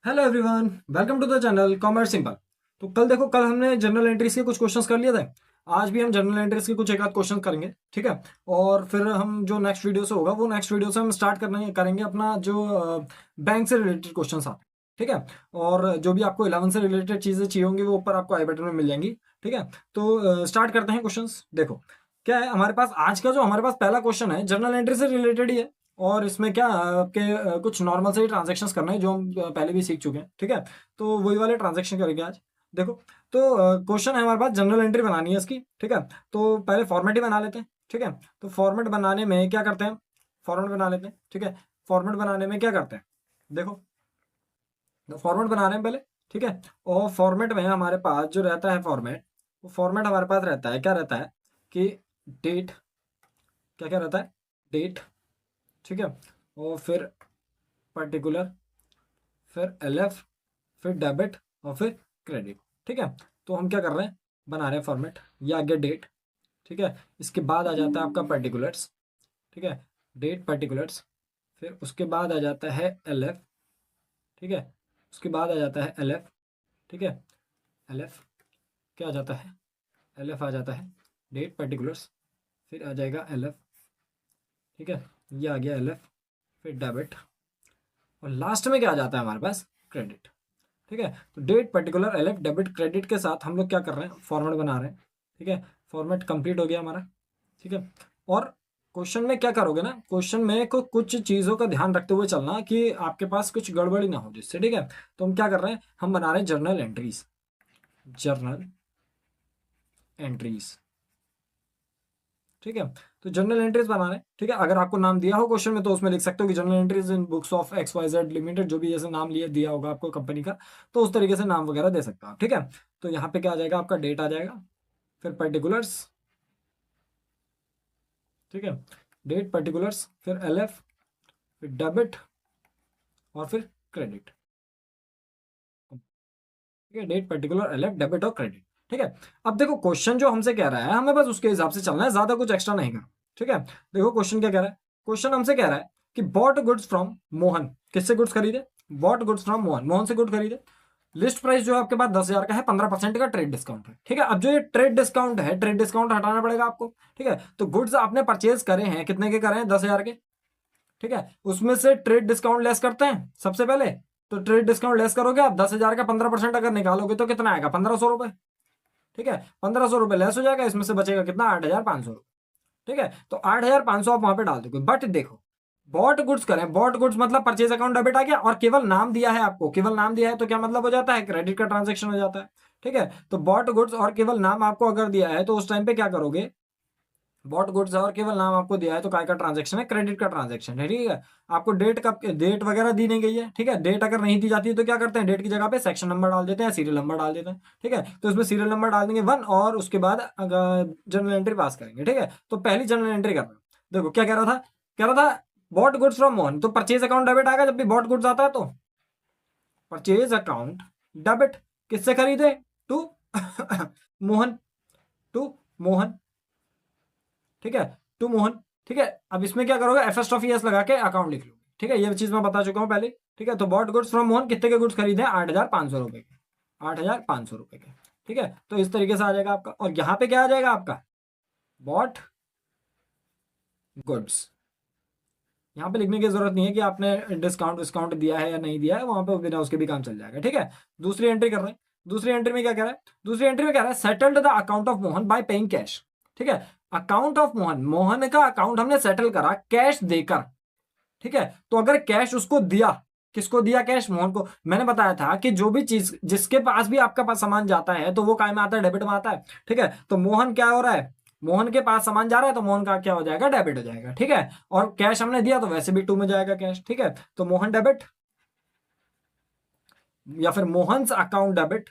Hello everyone, welcome to the channel commerce simple. तो कल हमने जनरल एंट्रीज के कुछ क्वेश्चंस कर लिए थे। आज भी हम जनरल एंट्रीज के कुछ एक आध क्वेश्चन करेंगे, ठीक है। और फिर हम जो नेक्स्ट वीडियो से होगा वो नेक्स्ट वीडियो से हम स्टार्ट करेंगे अपना जो बैंक से रिलेटेड क्वेश्चंस आते हैं, ठीक है। और जो भी आपको 11 से रिलेटेड चीज़ें चाहिए होंगी वो ऊपर आपको आई बटन में मिल जाएंगी, ठीक है। तो स्टार्ट करते हैं क्वेश्चंस। देखो क्या है हमारे पास आज का जो हमारे पास पहला क्वेश्चन है जनरल एंट्री से रिलेटेड ही है। और इसमें क्या आपके कुछ नॉर्मल से ही ट्रांजेक्शन्स करने हैं जो हम पहले भी सीख चुके हैं, ठीक है। तो वही वाले ट्रांजेक्शन करेंगे आज। देखो, तो क्वेश्चन है हमारे पास, जनरल एंट्री बनानी है इसकी, ठीक है। तो पहले फॉर्मेट ही बना लेते हैं, ठीक है। तो फॉर्मेट बनाने में क्या करते हैं, फॉर्मेट बना लेते हैं, ठीक है। फॉर्मेट बनाने में क्या करते हैं, देखो, तो फॉर्मेट बना रहे हैं पहले, ठीक है। और फॉर्मेट में हमारे पास जो रहता है फॉर्मेट, वो फॉर्मेट हमारे पास रहता है, क्या रहता है कि डेट, क्या क्या रहता है, डेट, ठीक है। और फिर पर्टिकुलर, फिर एलएफ, फिर डेबिट और फिर क्रेडिट, ठीक है। तो हम क्या कर रहे हैं, बना रहे हैं फॉर्मेट, ये आ गया डेट, ठीक है। इसके बाद आ जाता है आपका पर्टिकुलर्स, ठीक है, डेट पर्टिकुलर्स। फिर उसके बाद आ जाता है एलएफ, ठीक है। उसके बाद आ जाता है एलएफ, ठीक है। एलएफ क्या आ जाता है, एलएफ आ जाता है डेट पर्टिकुलर्स, फिर आ जाएगा एलएफ, ठीक है। ये आ गया एलएफ, फिर डेबिट, और लास्ट में क्या आ जाता है हमारे पास, क्रेडिट, ठीक है। तो date particular LF debit credit के साथ हम लोग क्या कर रहे हैं, फॉर्मेट बना रहे हैं, ठीक है। फॉर्मेट कंप्लीट हो गया हमारा, ठीक है। और क्वेश्चन में क्या करोगे ना, क्वेश्चन में कुछ चीज़ों का ध्यान रखते हुए चलना कि आपके पास कुछ गड़बड़ी ना हो जिससे, ठीक है। तो हम क्या कर रहे हैं, हम बना रहे हैं जर्नल एंट्रीज, जर्नल एंट्रीज, ठीक है। तो जनरल एंट्रीज बना रहे हैं, ठीक है। अगर आपको नाम दिया हो क्वेश्चन में तो उसमें लिख सकते हो कि general entries in books of X Y Z limited, जो भी जैसे नाम लिया दिया होगा आपको कंपनी का, तो उस तरीके से नाम वगैरह दे सकते हो आप, ठीक है। तो यहाँ पे क्या आ जाएगा, आपका डेट आ जाएगा, फिर पर्टिकुलर्स, ठीक है, डेट पर्टिकुलर्स, फिर एलएफ, फिर डेबिट और फिर क्रेडिट, ठीक है। डेट पर्टिकुलर एलएफ डेबिट और क्रेडिट, ठीक है। अब देखो क्वेश्चन जो हमसे कह रहा है हमें बस उसके हिसाब से चलना है, ज्यादा कुछ एक्स्ट्रा नहीं करना, ठीक है। देखो क्वेश्चन क्या कह रहा है, क्वेश्चन हमसे कह रहा है कि बॉट गुड्स फ्रॉम मोहन, किससे गुड्स खरीदे, bought goods from Mohan, Mohan से गुड खरीदे। लिस्ट प्राइस जो है आपके पास 10,000 का है, 15% का ट्रेड डिस्काउंट है, ठीक है। अब जो ये ट्रेड डिस्काउंट है, ट्रेड डिस्काउंट हटाना पड़ेगा आपको, ठीक है। तो गुड्स आपने परचेज करे हैं, कितने के करे हैं, 10,000 के, ठीक है। उसमें से ट्रेड डिस्काउंट लेस करते हैं सबसे पहले। तो ट्रेड डिस्काउंट लेस करोगे आप, 10,000 का 15% अगर निकालोगे तो कितना आएगा, 1,500 रुपए, ठीक है। 1,500 रुपए लेस हो जाएगा, इसमें से बचेगा कितना, 8,500 रुपए, ठीक है। तो 8,500 आप वहां पे डाल दोगे। बट देखो, बॉट गुड्स करें, बॉट गुड्स मतलब परचेज अकाउंट डेबिट आ गया, और केवल नाम दिया है आपको, केवल नाम दिया है तो क्या मतलब हो जाता है, क्रेडिट का ट्रांजेक्शन हो जाता है, ठीक है। तो बॉट गुड्स और केवल नाम आपको अगर दिया है तो उस टाइम पे क्या करोगे, बॉट गुड्स है और केवल नाम आपको दिया है तो काय का ट्रांजेक्शन है, क्रेडिट का ट्रांजेक्शन है, ठीक है। आपको डेट का, डेट वगैरह दी नहीं गई है, ठीक है। डेट अगर नहीं दी जाती है तो क्या करते हैं, डेट की जगह पे सेक्शन नंबर डाल देते हैं, सीरियल नंबर डाल देते हैं, ठीक है। तो इसमें सीरियल नंबर डाल देंगे 1, और उसके बाद जनरल एंट्री पास करेंगे, ठीक है। तो पहली जनरल एंट्री कर रहे हैं। देखो क्या कह रहा था, कह रहा था बॉट गुड्स फ्रॉम मोहन, तो परचेज अकाउंट डेबिट आएगा जब भी बॉट गुड्स आता है, तो परचेज अकाउंट डेबिट, किससे खरीदे, टू मोहन, टू मोहन, ठीक है, टू मोहन, ठीक है। अब इसमें क्या करोगे, एफ लगा के अकाउंट लिख लो, ठीक है। ये चीज मैं बता चुका हूं पहले, ठीक है। तो बॉट गुड्स फ्रॉम मोहन कितने के गुड्स खरीदे, 8,500 रुपए के, 8,500 रुपए के, ठीक है। तो इस तरीके से आ जाएगा आपका, और यहाँ पे क्या आ जाएगा आपका, बॉट गुड्स। यहाँ पे लिखने की जरूरत नहीं है कि आपने डिस्काउंट डिस्काउंट दिया है या नहीं दिया है, वहां पे बिना उसके भी काम चल जाएगा, ठीक है। दूसरी एंट्री कर रहे हैं, दूसरी एंट्री में क्या कह रहा है, दूसरी एंट्री में कह रहा है settled the account of Mohan bye paying cash, ठीक है। अकाउंट ऑफ मोहन, मोहन का अकाउंट हमने सेटल करा कैश देकर, ठीक है। तो अगर कैश उसको दिया, किसको दिया कैश, मोहन को। मैंने बताया था कि जो भी चीज जिसके पास भी आपका पास सामान जाता है तो वो काय में आता है, डेबिट में आता है, ठीक है। तो मोहन क्या हो रहा है, मोहन के पास सामान जा रहा है तो मोहन का क्या हो जाएगा, डेबिट हो जाएगा, ठीक है। और कैश हमने दिया तो वैसे भी टू में जाएगा कैश, ठीक है। तो मोहन डेबिट, या फिर मोहन्स अकाउंट डेबिट,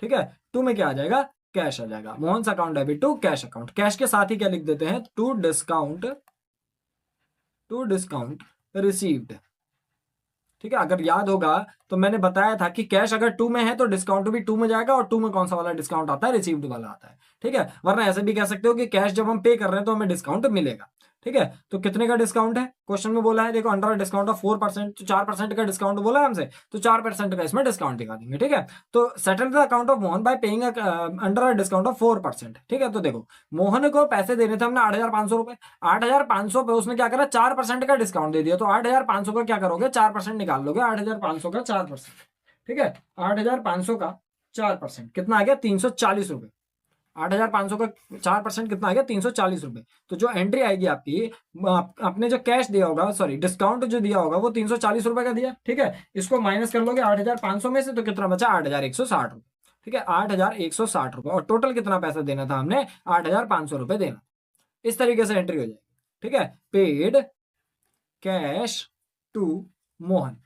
ठीक है। टू में क्या आ जाएगा, कैश आ जाएगा, Mohan's account debit to cash account. Cash के साथ ही क्या लिख देते हैं, to discount, to discount received, ठीक है। अगर याद होगा तो मैंने बताया था कि कैश अगर टू में है तो डिस्काउंट भी टू में जाएगा, और टू में कौन सा वाला डिस्काउंट आता है, रिसीव्ड वाला आता है, ठीक है। वरना ऐसे भी कह सकते हो कि कैश जब हम पे कर रहे हैं तो हमें डिस्काउंट मिलेगा, ठीक है, तो कितने का डिस्काउंट है क्वेश्चन में बोला है, देखो अंडर डिस्काउंट ऑफ 4%, तो 4% का डिस्काउंट बोला है हमसे, तो 4% का इसमें डिस्काउंट दिखा देंगे। ठीक है, तो settle the account of Mohan bye paying under discount of 4%। ठीक है, तो देखो मोहन को पैसे देने थे हमने 8,500 रुपए, 8,500 पे उसने क्या करा, 4% का डिस्काउंट दे दिया, तो 8,500 का क्या करोगे, 4% निकाल लोगे, 8,500 का 4%। ठीक है, 8,500 का 4% कितना आ गया, 340 रुपए। 8,500 का 4% कितना आ गया, 340 रुपए। तो जो एंट्री आएगी आपकी, आपने जो कैश दिया होगा, सॉरी डिस्काउंट जो दिया होगा वो 340 रुपए का दिया। ठीक है, इसको माइनस कर लोगे 8,500 में से, तो कितना बचा, 8,160 रुपए। ठीक है, 8,160 रुपए, और टोटल कितना पैसा देना था हमने, 8,500 रुपए देना। इस तरीके से एंट्री हो जाएगी। ठीक है, पेड कैश टू मोहन।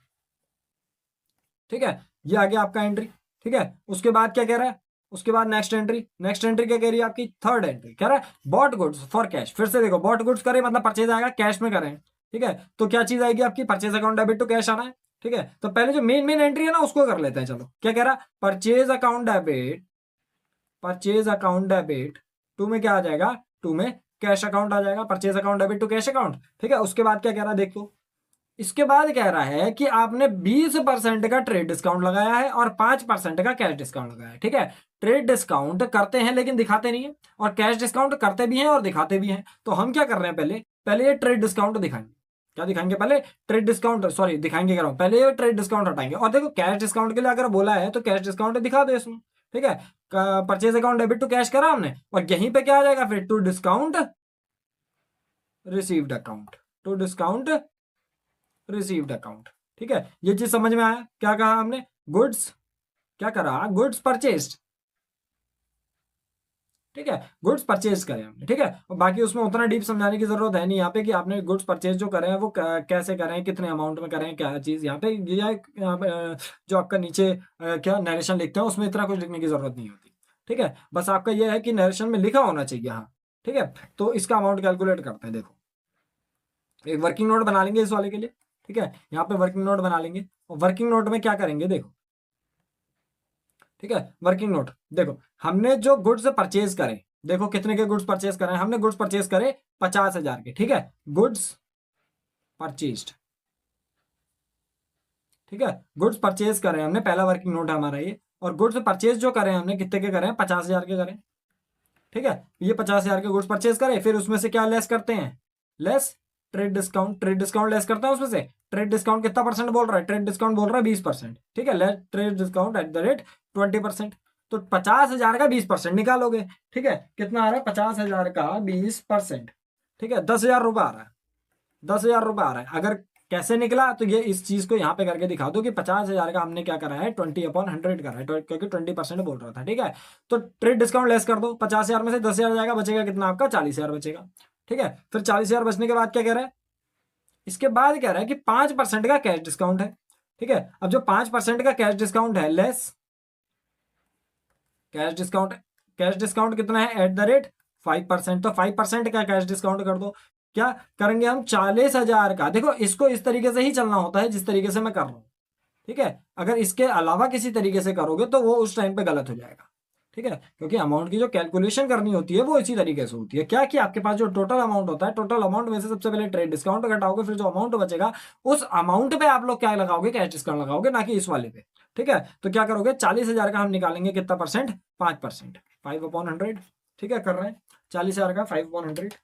ठीक है, ये आ गया आपका एंट्री। ठीक है, उसके बाद क्या कह रहा है, उसके बाद नेक्स्ट एंट्री, नेक्स्ट एंट्री क्या कह रही है आपकी, थर्ड एंट्री कह रहा है बॉट गुड्स फॉर कैश। फिर से देखो, बॉट गुड्स करें मतलब परचेज आएगा, कैश में करें। ठीक है, तो क्या चीज आएगी आपकी, purchase account debit to cash आना है। ठीक है, तो पहले जो मेन मेन एंट्री है ना उसको कर लेते हैं। चलो, क्या कह रहा है, purchase account debit, purchase account debit to में क्या आ जाएगा, टू में कैश अकाउंट आ जाएगा, purchase account debit to cash account. ठीक है, उसके बाद क्या कह रहा है देखो, इसके बाद कह रहा है कि आपने 20% का ट्रेड डिस्काउंट लगाया है और 5% का कैश डिस्काउंट लगाया है। ठीक है, ट्रेड डिस्काउंट करते हैं लेकिन दिखाते नहीं है, और कैश डिस्काउंट करते भी हैं और दिखाते भी हैं। तो हम क्या कर रहे हैं, पहले पहले ये ट्रेड डिस्काउंट दिखाएंगे। क्या दिखाएंगे, पहले ट्रेड डिस्काउंट, सॉरी दिखाएंगे कह रहा हूं, पहले ये ट्रेड डिस्काउंट हटाएंगे। और देखो कैश डिस्काउंट के लिए अगर बोला है तो कैश डिस्काउंट दिखा दो इसमें। ठीक है, purchase account debit to cash करा हमने, और यहीं पे क्या आ जाएगा फिर, to discount received account, to discount received account. ठीक है, ये चीज समझ में आया, क्या कहा हमने, गुड्स, क्या करा, गुड्स परचेज्ड। ठीक है, गुड्स परचेज करें हमने। ठीक है, और बाकी उसमें उतना डीप समझाने की जरूरत है नहीं यहाँ पे, कि आपने गुड्स परचेज जो करें वो कैसे करें, कितने अमाउंट में करें, क्या चीज यहाँ पे, यहाँ पे जो आपका नीचे क्या नरेशन लिखते हैं उसमें इतना कुछ लिखने की जरूरत नहीं होती। ठीक है, बस आपका यह है कि नरेशन में लिखा होना चाहिए। हाँ, ठीक है, तो इसका अमाउंट कैलकुलेट करते हैं। देखो, एक वर्किंग नोट बना लेंगे इस वाले के लिए। ठीक है, यहाँ पे वर्किंग नोट बना लेंगे, और वर्किंग नोट में क्या करेंगे देखो। ठीक है, वर्किंग नोट देखो, हमने जो गुड्स परचेज करें, देखो कितने के गुड्स परचेज करें हमने, गुड्स परचेज करे 50,000 के। ठीक है, गुड्स परचेज्ड। ठीक है, गुड्स परचेज करें हमने, पहला वर्किंग नोट है हमारा ये। और गुड्स परचेज जो करें हमने कितने के करें, 50,000 के करें। ठीक है, ये 50,000 के गुड्स परचेज करें, फिर उसमें से क्या लेस करते हैं, less trade discount, trade discount less करता है उसमें से। ट्रेड डिस्काउंट कितना परसेंट बोल रहा है, ट्रेड डिस्काउंट बोल रहा है 20%। ठीक है, less trade discount at the rate 20%। तो 50,000 का 20% निकालोगे। ठीक है, कितना आ रहा है, 50,000 का 20%। ठीक है, 10,000 रुपये आ रहा है, 10,000 रुपये आ रहा है। अगर कैसे निकला, तो ये इस चीज को यहाँ पे करके दिखा दो कि 50,000 का हमने क्या करा है, 20/100 करा है, क्योंकि 20% बोल रहा था। ठीक है, तो ट्रेड डिस्काउंट लेस कर दो, 50,000 में से 10,000 जाएगा, बचेगा कितना आपका, 40,000 बचेगा। ठीक है, फिर 40,000 बचने के बाद क्या कह रहा है, इसके बाद कह रहा है कि 5% का कैश डिस्काउंट है। ठीक है, अब जो 5% का कैश डिस्काउंट है, less cash discount, cash discount कितना है, एट द रेट 5%। तो 5% का कैश डिस्काउंट कर दो। क्या करेंगे हम, 40,000 का। देखो, इसको इस तरीके से ही चलना होता है जिस तरीके से मैं कर रहा हूं। ठीक है, अगर इसके अलावा किसी तरीके से करोगे तो वो उस टाइम पे गलत हो जाएगा। ठीक है, क्योंकि अमाउंट की जो कैलकुलेशन करनी होती है वो इसी तरीके से होती है। क्या कि आपके पास जो टोटल अमाउंट होता है, टोटल अमाउंट में से सबसे पहले ट्रेड डिस्काउंट घटाओगे, फिर जो अमाउंट बचेगा उस अमाउंट पे आप लोग क्या लगाओगे, कैश डिस्काउंट लगाओगे, ना कि इस वाले पे। ठीक है, तो क्या करोगे, 40,000 का हम निकालेंगे कितना परसेंट, 5%, 5/100। ठीक है, कर रहे हैं 40,000 का 5/100,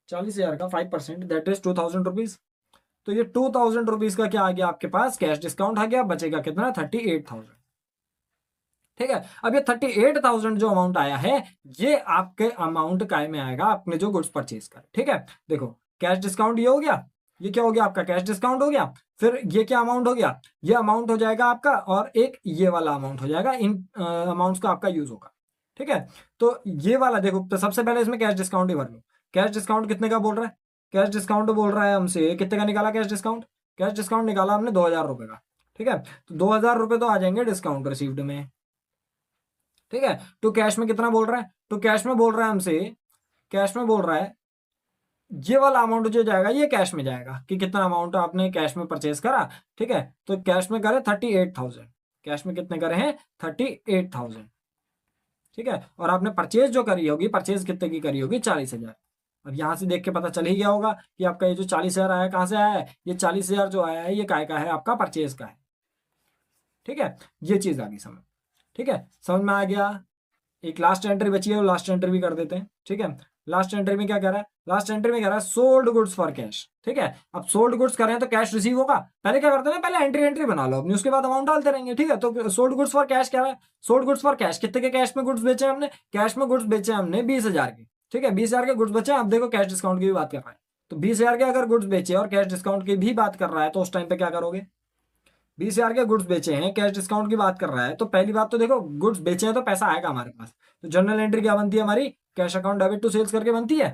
40,000 का 5%, दैट इज 2,000 रुपीज। तो ये 2,000 रुपीज का क्या आ गया आपके पास, कैश डिस्काउंट आ गया, बचेगा कितना, 38,000। ठीक है, अब ये 38,000 जो अमाउंट आया है, ये आपके अमाउंट काय में आएगा, आपने जो गुड्स परचेज कर। ठीक है, देखो कैश डिस्काउंट ये हो गया, ये क्या हो गया आपका, कैश डिस्काउंट हो गया। फिर ये क्या अमाउंट हो गया, ये अमाउंट हो जाएगा आपका, और एक ये वाला अमाउंट हो जाएगा, इन अमाउंट्स का आपका यूज होगा। ठीक है, तो ये वाला देखो, तो सबसे पहले इसमें कैश डिस्काउंट ही भर लो। कैश डिस्काउंट कितने का बोल रहा है, कैश डिस्काउंट बोल रहा है हमसे, कितने का निकाला कैश डिस्काउंट, कैश डिस्काउंट निकाला हमने 2,000 रुपए का। ठीक है, तो 2,000 रुपए तो आ जाएंगे डिस्काउंट रिसीव्ड में। ठीक है, तो कैश में कितना बोल रहा है, तो कैश में बोल रहा है हमसे, कैश में बोल रहा है ये वाला अमाउंट जो जाएगा ये कैश में जाएगा, कि कितना अमाउंट आपने कैश में परचेज करा। ठीक है, तो कैश में करे 38,000, कैश में कितने करे हैं, 38,000। ठीक है, और आपने परचेज जो करी होगी, परचेज कितने की करी होगी, 40,000। अब यहाँ से देख के पता चल ही गया होगा कि आपका ये जो 40,000 आया कहाँ से आया है, ये 40,000 जो आया है ये काय का है, आपका परचेज का है। ठीक है, ये चीज आ गई समझ। ठीक है, समझ में आ गया। एक लास्ट एंट्री बची है, वो लास्ट एंट्री भी कर देते हैं। ठीक है, लास्ट एंट्री में क्या कह रहा है, लास्ट एंट्री में कह रहा है सोल्ड गुड्स फॉर कैश। ठीक है, अब सोल्ड गुड्स कर रहे हैं तो कैश रिसीव होगा, पहले क्या करते हैं, पहले एंट्री एंट्री बना लो अपनी, उसके बाद अमाउंट डालते रहेंगे। ठीक है, तो सोल्ड गुड्स फॉर कैश क्या है, सोल्ड गुड्स फॉर कैश, कितने के कैश में गुड्स बेचे हमने, कैश में गुड्स बेचे हमने 20,000 के। ठीक है, 20,000 के गुड्स बेचे। अब देखो कैश डिस्काउंट की भी बात कर रहा है, तो 20,000 के अगर गुड्स बेचे और कैश डिस्काउंट की भी बात कर रहा है तो उस टाइम पे क्या करोगे, 20,000 के गुड्स बेचे हैं, कैश डिस्काउंट की बात कर रहा है, तो पहली बात तो देखो गुड्स बेचे हैं तो पैसा आएगा हमारे पास, तो जर्नल एंट्री क्या बनती है हमारी, cash account debit to sales करके बनती है।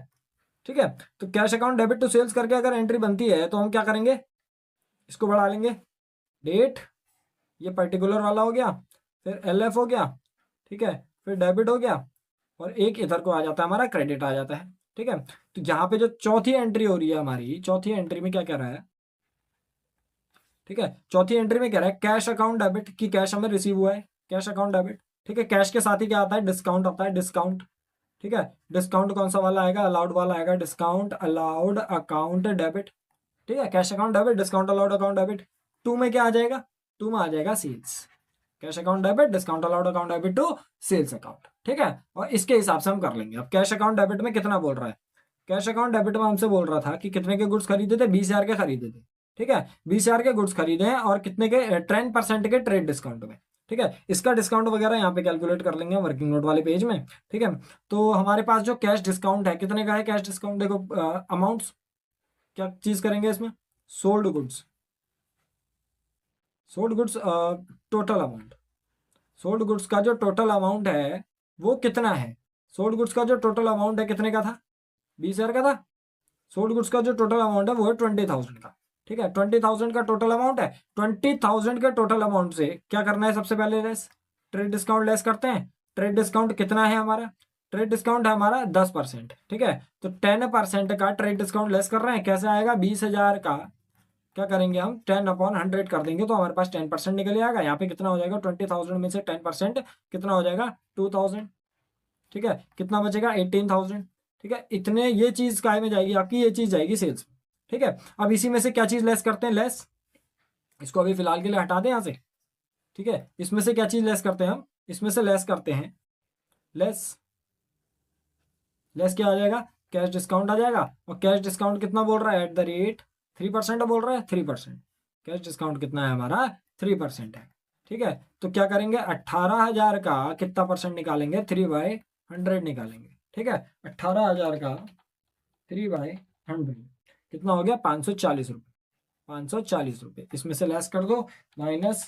ठीक है, तो cash account debit to sales करके अगर एंट्री बनती है तो हम क्या करेंगे, इसको बढ़ा लेंगे, डेट, ये पर्टिकुलर वाला हो गया, फिर LF हो गया। ठीक है, फिर डेबिट हो गया, और एक इधर को आ जाता है हमारा क्रेडिट आ जाता है। ठीक है, तो यहाँ पे जो चौथी एंट्री हो रही है हमारी, चौथी एंट्री में क्या कह रहा है, ठीक है, चौथी एंट्री में कह रहा है कैश अकाउंट डेबिट, की कैश हमें रिसीव हुआ है, कैश अकाउंट डेबिट। ठीक है, कैश के साथ ही क्या आता है, डिस्काउंट आता है, डिस्काउंट। ठीक है, डिस्काउंट कौन सा वाला आएगा, अलाउड वाला आएगा, डिस्काउंट अलाउड अकाउंट डेबिट। ठीक है, cash account debit, discount allowed account debit. To में क्या आ जाएगा, टू में आ जाएगा sales, cash account debit, discount allowed account debit to sales account. ठीक है, और इसके हिसाब से हम कर लेंगे। अब कैश अकाउंट डेबिट में कितना बोल रहा है, कैश अकाउंट डेबिट में हमसे बोल रहा था कि कितने के गुड्स खरीदे थे, 20,000 के खरीदे थे। ठीक है, 20,000 के गुड्स खरीदे हैं और कितने के, 10% के ट्रेड डिस्काउंट में। ठीक है, इसका डिस्काउंट वगैरह यहाँ पे कैलकुलेट कर लेंगे वर्किंग नोट वाले पेज में। ठीक है, तो हमारे पास जो कैश डिस्काउंट है कितने का है, कैश डिस्काउंट देखो, अमाउंट्स क्या चीज करेंगे इसमें, sold goods, sold goods total amount, sold goods का जो टोटल अमाउंट है वो कितना है, सोल्ड गुड्स का जो टोटल अमाउंट है कितने का था, 20,000 का था। सोल्ड गुड्स का जो टोटल अमाउंट है वो है 20,000 का। ठीक है, 20,000 का टोटल अमाउंट है। 20,000 के टोटल अमाउंट से क्या करना है, सबसे पहले लेस, ट्रेड डिस्काउंट लेस करते हैं। ट्रेड डिस्काउंट कितना है हमारा, ट्रेड डिस्काउंट है हमारा 10%। ठीक है, तो 10% का ट्रेड डिस्काउंट लेस कर रहे हैं, कैसे आएगा, 20,000 का क्या करेंगे हम, 10/100 कर देंगे तो हमारे पास 10% निकल आएगा। यहाँ पे कितना हो जाएगा, 20,000 में से 10% कितना हो जाएगा, 2,000। ठीक है, कितना बचेगा, 18,000। ठीक है, इतने, ये चीज काय में जाएगी आपकी, ये चीज जाएगी सेल्स में। ठीक है, अब इसी में से क्या चीज लेस करते हैं, लेस, इसको अभी फिलहाल के लिए हटा दें यहाँ से। ठीक है, इसमें से क्या चीज लेस करते हैं हम, इसमें से लेस करते हैं, लेस, लेस क्या आ जाएगा, कैश डिस्काउंट आ जाएगा। और कैश डिस्काउंट कितना बोल रहा है, @ 3% बोल रहा है, 3%। कैश डिस्काउंट कितना है हमारा, 3% है। ठीक है, तो क्या करेंगे, 18,000 का कितना परसेंट निकालेंगे, 3/100 निकालेंगे। ठीक है, 18,000 का 3/100 कितना हो गया, 540 रुपये, 540 रुपये। इसमें से लेस कर दो, माइनस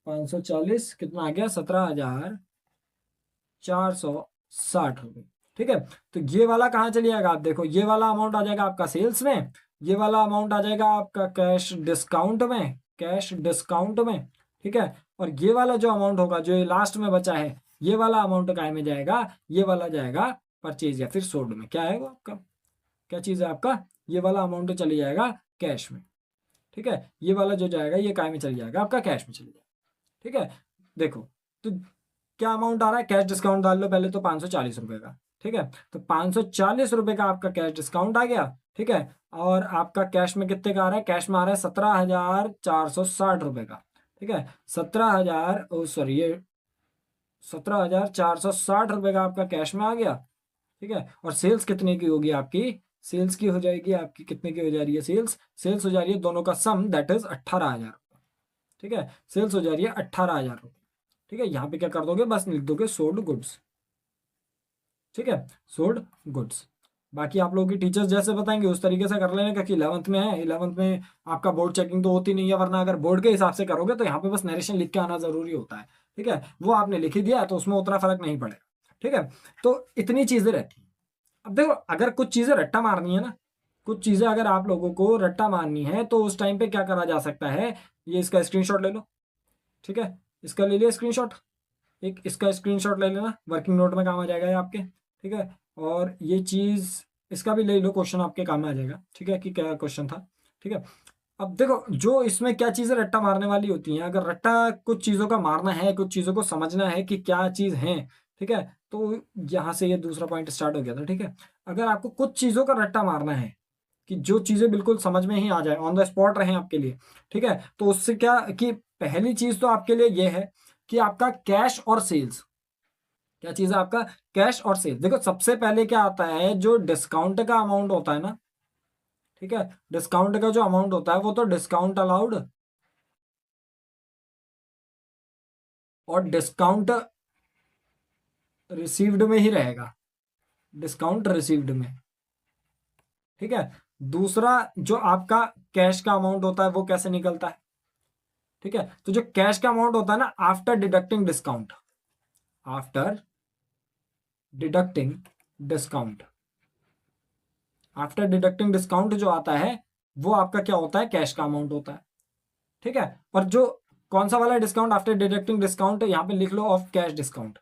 540 कितना आ गया, 17,460 रुपये। ठीक है, तो ये वाला कहाँ चले जाएगा, आप देखो ये वाला अमाउंट आ जाएगा आपका सेल्स में, ये वाला अमाउंट आ जाएगा आपका कैश डिस्काउंट में, कैश डिस्काउंट में। ठीक है, और ये वाला जो अमाउंट होगा जो लास्ट में बचा है, ये वाला अमाउंट काय में जाएगा, ये वाला जाएगा परचेज या फिर सोल्ड में। क्या है वो आपका, क्या चीज है आपका, ये वाला अमाउंट चली जाएगा कैश में। ठीक है, ये वाला जो जाएगा ये काय में चली जाएगा, आपका कैश में चली जाएगा। ठीक है, देखो तो क्या अमाउंट आ रहा है, कैश डिस्काउंट डाल लो पहले तो 540 रुपए का। ठीक है, तो 540 रुपए का आपका कैश डिस्काउंट आ गया। ठीक है, और आपका कैश में कितने का आ रहा है, कैश में आ रहा है 17,460 रुपए का। ठीक है, 17,460 रुपए का आपका कैश में आ गया। ठीक है, और सेल्स कितने की होगी आपकी, सेल्स की हो जाएगी आपकी, कितने की हो जा रही है सेल्स, सेल्स हो जा रही है दोनों का सम, दैट इज 18,000 रुपये। ठीक है, सेल्स हो जा रही है 18,000 रुपये। ठीक है, यहाँ पे क्या कर दोगे, बस लिख दोगे सोल्ड गुड्स। ठीक है, सोल्ड गुड्स। बाकी आप लोगों की टीचर्स जैसे बताएंगे उस तरीके से कर लेना, क्योंकि 11th में है, 11th में आपका बोर्ड चेकिंग तो होती नहीं है, वरना अगर बोर्ड के हिसाब से करोगे तो यहाँ पे बस नरेशन लिख के आना जरूरी होता है। ठीक है, वो आपने लिख ही दिया तो उसमें उतना फर्क नहीं पड़ेगा। ठीक है, तो इतनी चीजें रहती हैं। अब देखो अगर कुछ चीजें रट्टा मारनी है ना, कुछ चीजें अगर आप लोगों को रट्टा मारनी है तो उस टाइम पे क्या करा जा सकता है, ये इसका स्क्रीनशॉट ले लो। ठीक है, इसका ले लिया स्क्रीनशॉट, एक इसका स्क्रीनशॉट ले लेना, वर्किंग नोट में काम आ जाएगा ये आपके। ठीक है, और ये चीज इसका भी ले लो, क्वेश्चन आपके काम में आ जाएगा। ठीक है, कि क्या क्वेश्चन था। ठीक है, अब देखो जो इसमें क्या चीजें रट्टा मारने वाली होती हैं, अगर रट्टा कुछ चीजों का मारना है, कुछ चीजों को समझना है कि क्या चीज है, ठीक है, तो यहाँ से ये दूसरा पॉइंट स्टार्ट हो गया था। ठीक है, अगर आपको कुछ चीज़ों का रट्टा मारना है कि जो चीज़ें बिल्कुल समझ में ही आ जाए, ऑन द स्पॉट रहे आपके लिए, ठीक है, तो उससे क्या कि पहली चीज़ तो आपके लिए ये है कि आपका कैश और सेल्स, क्या चीज़ है आपका कैश और सेल्स। देखो सबसे पहले क्या आता है, जो डिस्काउंट का अमाउंट होता है ना, ठीक है, डिस्काउंट का जो अमाउंट होता है वो तो डिस्काउंट अलाउड और डिस्काउंट रिसीव्ड में ही रहेगा, डिस्काउंट रिसीव्ड में। ठीक है, दूसरा जो आपका कैश का अमाउंट होता है वो कैसे निकलता है, ठीक है, तो जो कैश का अमाउंट होता है ना, after deducting discount, after deducting discount, after deducting discount जो आता है वो आपका क्या होता है, कैश का अमाउंट होता है। ठीक है, और जो कौन सा वाला डिस्काउंट, आफ्टर डिडक्टिंग डिस्काउंट, यहां पे लिख लो ऑफ कैश डिस्काउंट।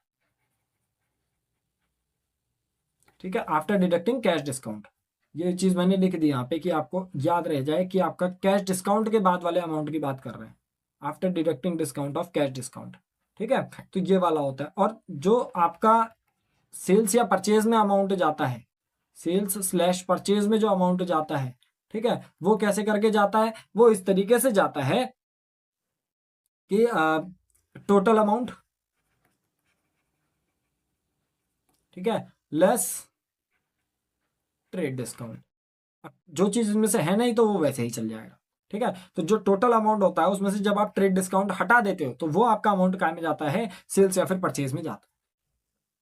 ठीक है, आफ्टर डिडक्टिंग कैश डिस्काउंट, ये चीज मैंने लिख दी यहाँ पे कि आपको याद रह जाए कि आपका कैश डिस्काउंट के बाद वाले अमाउंट की बात कर रहे हैं, after deducting discount of cash discount. ठीक है, तो ये वाला होता है। और जो आपका सेल्स या परचेज में अमाउंट जाता है, सेल्स स्लैश परचेज में जो अमाउंट जाता है, ठीक है, वो कैसे करके जाता है, वो इस तरीके से जाता है कि टोटल अमाउंट, ठीक है, लेस ट्रेड डिस्काउंट। जो चीज इसमें से है नहीं तो वो वैसे ही चल जाएगा। ठीक है, तो जो टोटल अमाउंट होता है उसमें से जब आप ट्रेड डिस्काउंट हटा देते हो तो वो आपका अमाउंट काय में जाता है, सेल्स या फिर परचेज में जाता है।